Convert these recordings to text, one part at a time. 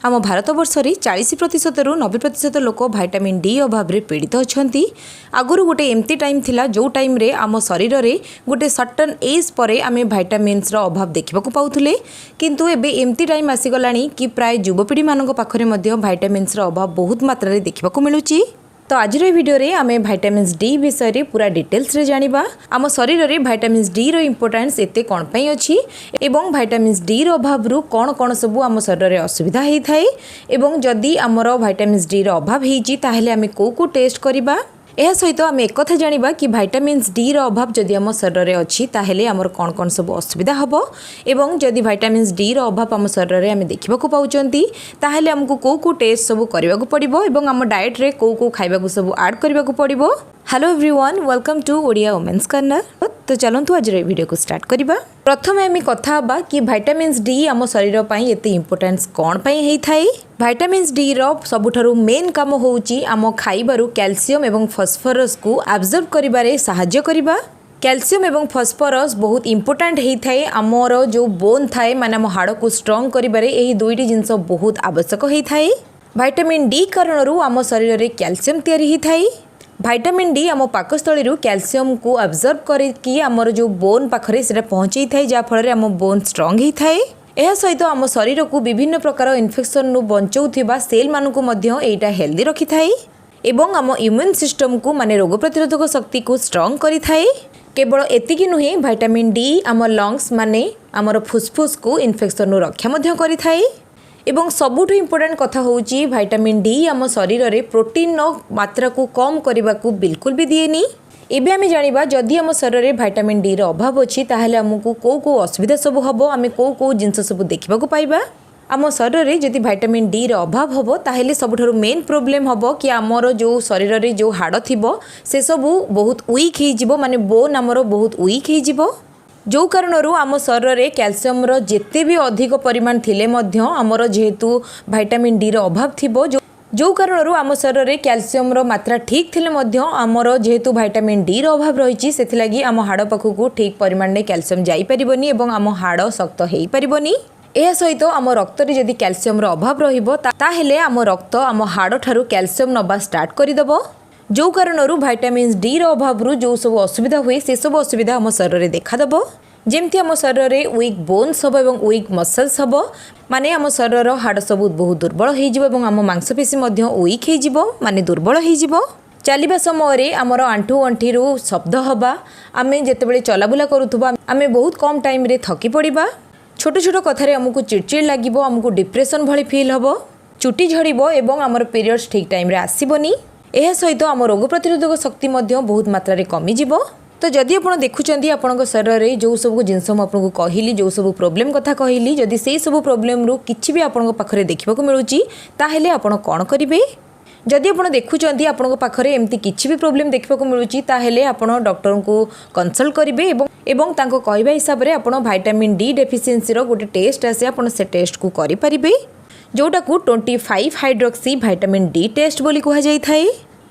आम भारतवर्ष में 40% रु 90% लोक विटामिन डी अभाव में पीड़ित अच्छा। आगुरी गोटे एमती टाइम थिला जो टाइम रे आम शरीर में गोटे सर्टन एज पर आम विटामिन्स अभाव देखा पाऊे, किंतु एबे एमती टाइम आसीगला कि प्राय युवपीढ़ी मान पाखे विटामिन्स अभाव बहुत मात्रा देखा मिलूँ। तो आज वीडियो रे आमे विटामिन्स डी विषय रे पूरा डिटेल्स रे जानिबा। आम शरीर रे विटामिन्स डी रो इम्पोर्टेंस एते कोन पई अछि एवं विटामिन्स डी रो अभाव रु कोन कोन सब आम शरीर रे असुविधा हेई थाए एवं जदि आमर विटामिन्स डी रो अभाव हेइची ताहेले आमे को टेस्ट करिबा। यह सहित आम एक कथा जानिबा कि विटामिन्स डी रो अभाव जदि आम शरीर रे अछि ताहेले आमर कोन कोन सब असुविधा हबो एवं जदि विटामिन्स डी रो अभाव आम शरीर रे आमे देखिबा को पाउचंती ताहेले हमकु को टेस्ट सब करबा को पड़िबो एवं आम डाइट रे को खाइबा को सब ऐड करबा को पड़िबो। Hello everyone, welcome to Odia women's corner. तो चलंतु आज रे वीडियो को स्टार्ट करबा। प्रथम आम कथा बा कि विटामिन्स डी आम शरीर पई एते इंपोर्टेंस कोन पई हेई थाई। विटामिन्स डी रो सबुठारु मेन काम होउची आम खाइबारु कैल्शियम एवं फास्फोरस को एब्जॉर्ब करिबारे सहायता करिबा। कैल्शियम एवं फास्फोरस बहुत इंपोर्टेंट हेई थाए आमर जो बोन थाए माने आम हाड़ को स्ट्रांग करिबारे एही दुईटी जिंस बहुत आवश्यक हेई थाए। विटामिन डी कारणरू आम शरीर रे कैल्शियम तैयारी हेई थाए। विटामिन डी आम पाकस्थली कैल्शियम को एब्जॉर्ब करके आमर जो बोन पाखरे सेटा पहुंचाई थाए जहाँ फल आम बोन स्ट्रांग हेई थाए। यह सहित आम शरीर को विभिन्न प्रकार इन्फेक्शन बचाऊा सेल मानक एटा हेल्दी रखी थाए एवं आम इम्यून सिस्टम को माने रोग प्रतिरोधक शक्ति को स्ट्रांग करी थाए। केवल एतिकी नुहे विटामिन डी आम लंग्स माने आमर फुसफुस को इन्फेक्शन रक्षा मध्य करी थाए एवं सबुठ इम्पोर्टेंट कथा होउची विटामिन डी आम शरीर रे प्रोटीन मात्रा को कम करने को बिल्कुल भी दिएनी। एबे आमे जानिबा जदि आम शरीर रे विटामिन डी रो अभाव अछि ताहेले हमकु को असुविधा सब हबो, आमे को जिंस सब देखिबा को पाइबा। आम शरीर रे जदि विटामिन डी रो अभाव हबो ताहेले सबुठारु मेन प्रॉब्लम हबो कि आमर जो शरीर रे जो हाड़ थिबो से सब बहुत वीक हेई जिवो, माने बोन आमर बहुत वीक हेई जिवो, जो कारणरू आम शरीर रे कैल्शियम रो जेते भी अधिक परिमाण थिले मध्य आमर जेहेतु विटामिन डी रो अभाव थिबो जो कारणरू आम शरीर रे कैल्शियम रो मात्रा ठीक थिले मध्य आमर जेहेतु विटामिन डी रो अभाव रहिछि सेथिलागी आम हाड़ पाखकु ठीक परिमाण रे कैल्शियम जाई परिबोनी एवं आम हाड़ शक्त हेई परिबोनी। यह सहित आम रक्त रे जदि कैल्शियम रो अभाव रहिबो ताहेले आम रक्त आम हाड़ ठारू कैल्शियम नबा स्टार्ट करिदबो, जो कारणरू विटामिन डी रो अभाव रु जो सब असुविधा हुए से सब असुविधा आम शरीर रे देखा जेमती आम शरीर रे वीक बोन्स हम और वीक मसल्स हम माने आम शरीर हाड़ सब बहुत दुर्बल हो आम मांसपेशी वीक हो माने दुर्बल हो। चलवा समय आमर आंठू गंठी शब्द हवा आम जितेबाला चलाबुला करुवा आम बहुत कम टाइम रे थकी पड़ा, छोट छोट कथार आमको चिड़चिड़ लगे, आमको डिप्रेशन भली फील हम, चुटी झड़ब एवं आमर पीरियड्स ठीक टाइम रे आसबनी। यह सहित आम रोग प्रतिरोधक शक्ति बहुत मात्रा रे कमिजिवो। तो जदि आप देखुं आपण शरीर में जो सब जिनस मुझे कहली जो सब प्रोब्लेम कथा कहली जदि से सब प्रोब्लेम रु किछि भी आपण पाखरे देखा मिलूँ ताहेले आपण कौन करेंगे। जदि आप देखुं आपण पाखरे एमती किछि भी प्रोब्लेम देखा मिलूँ ताहेले आपण डॉक्टर को कंसल्ट करेंगे एवं तांको कहवा हिसाब से आपण विटामिन डी डेफिशिएंसी रो गोटे टेस्ट आसे आपण से टेस्ट को करें जोटा को 25 हाइड्रोक्सी विटामिन डी टेस्ट बोली कहा जाई थाए।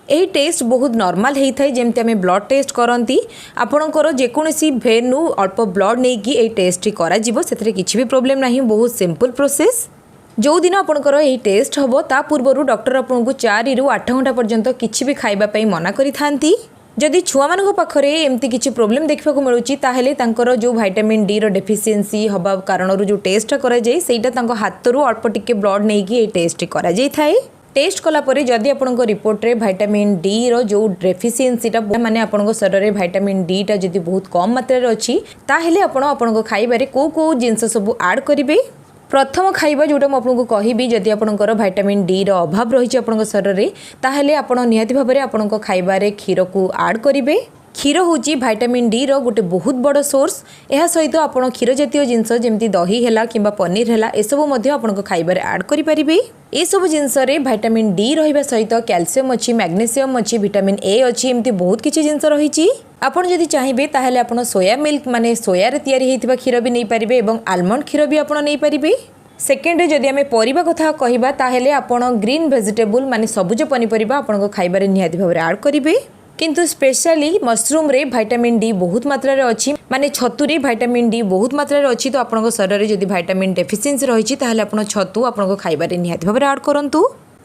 यही टेस्ट बहुत नॉर्मल होता है जमती आम ब्लड टेस्ट करती आपणकर जेकोसी भेन अल्प ब्लड नहीं कि टेस्ट करा से किसी भी प्रोब्लेम नहीं, बहुत सिंपल प्रोसेस। जो दिन आपणकर यही टेस्ट हम ता पूर्व डॉक्टर आपको 4 ରୁ 8 घंटा पर्यंत किसी भी खाइबापी मना करी थांती। जदि छुआ मान पाखरे एमती किसी प्रोब्लेम देखा मिलूँ ताहेले तांकर जो विटामिन डी रो डेफिशिएंसी हवा कारण जो टेस्ट करा जाए सेटा हाथरू अल्प टिके ब्लड नहीं कि टेस्ट करा जाए थाए। टेस्ट कलापर जदि आपंक रिपोर्ट रे विटामिन डी रो जो डेफिशिएंसीटा माने आपंक शरीर में विटामिन डी टा जदि बहुत कम मात्रा अच्छी ताहेले आपण खाइबारे को जिनस सब ऐड करेंगे। प्रथम खाइबा जोटा मुझे कहबी जदि आपंकर विटामिन डी रो अभाव रही आपंक शरीर में ताहेले आपण निहाती भाव में आपंक खाइबारे क्षीर को ऐड करेंगे। क्षीर हूँ विटामिन डी रो गोटे बहुत बड़ सोर्स। यह सहित आप क्षीर जातीय जिनस जमी दही है कि पनीर है एसबू आप खाइबारे ऐड करेंगे। ये सब जिनस विटामिन डी रहा सहित कैल्शियम अच्छी, मैग्नेशियम अच्छी, विटामिन ए अच्छी, एमती बहुत किसी जिनस रही। आपड़ जदि चाहिए ताहेले आपण सोया मिल्क माने सोया रे तैयारी होइथिबा क्षीर भी नहीं पारिबे एवं आलमंड क्षीर भी आपण नहीं पारिबे। सेकेंड जदि आम परिबा कथा कहबा ताहेले आपण ग्रीन वेजिटेबल माने सबुज पनीपरिबा आपण खाइबारे निहाती भाव ऐड करेंगे। किंतु स्पेशली मशरूम रे विटामिन डी बहुत मात्रा रे अच्छी माने छतु रे विटामिन डी बहुत मात्रा रे अच्छी। तो आपन शरीर में जदि विटामिन डेफिशिएंसी रही ताहले आपन छतु आपन खाइबारे निहाती भाबरे ऐड करंतु।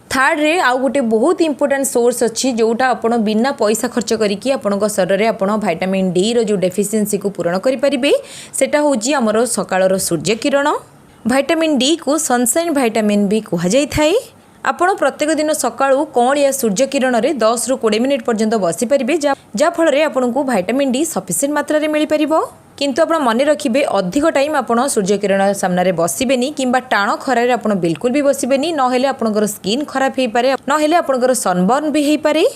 थर्ड रे आउ गोटे बहुत इंपोर्टेंट सोर्स अच्छी जोटा आपन बिना पैसा खर्च करिकी आपन शरीर में आपन विटामिन डी रो जो डेफिशिएंसी को पूरण करि परिबे सेटा होची हमरो सकाळर सूर्य किरण। विटामिन डी को सनशाइन विटामिन भी कहा जाय थाए। आपण प्रत्येक दिन सकाळू कोण या सूर्य किरण रे 10 रु 20 मिनिट पर्यंत बसी परिबे जा फल रे आपन को विटामिन डी सफिशिएंट मात्रा रे मिली परिबो। किंतु आपण मन रखिबे अधिक टाइम आपण सूर्य किरण सामने रे बसिबेनी किंबा टाण खरा रे आपण बिल्कुल भी बसिबेनी नहेले आपनकर स्किन खराब हेई पारे नहेले आपनकर सनबर्न भी हेई पारे।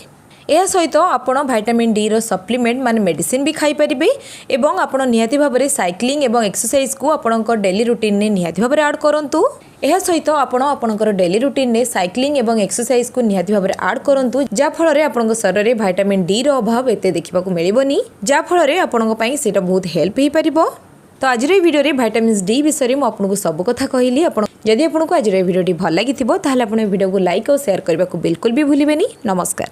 यह सहित आपण विटामिन डी रो सप्लीमेंट माने मेडिसिन भी खाई परिबे एवं आपण निहाती भाबरे साइक्लिंग एवं एक्सरसाइज को आपणकर डेली रूटीन ने निहाती भाबरे ऐड करंतु। यह सहित आपण आपणकर डेली रूटीन ने साइक्लिंग एवं एक्सरसाइज को निहाती भाबरे ऐड करंतु जा फल रे आपणक शरीर में विटामिन डी रो अभाव एते देखिबा को मिलिबोनी जा फल रे आपणक पई सेटा बहुत हेल्प हेई परिबो। तो आज वीडियो रे विटामिन डी विषय में आपको सब कथा कहली। जदि आपको आज वीडियो भल लगी ताहले आपण वीडियो को लाइक और शेयर करने को बिल्कुल भी भूलिबेनी। नमस्कार।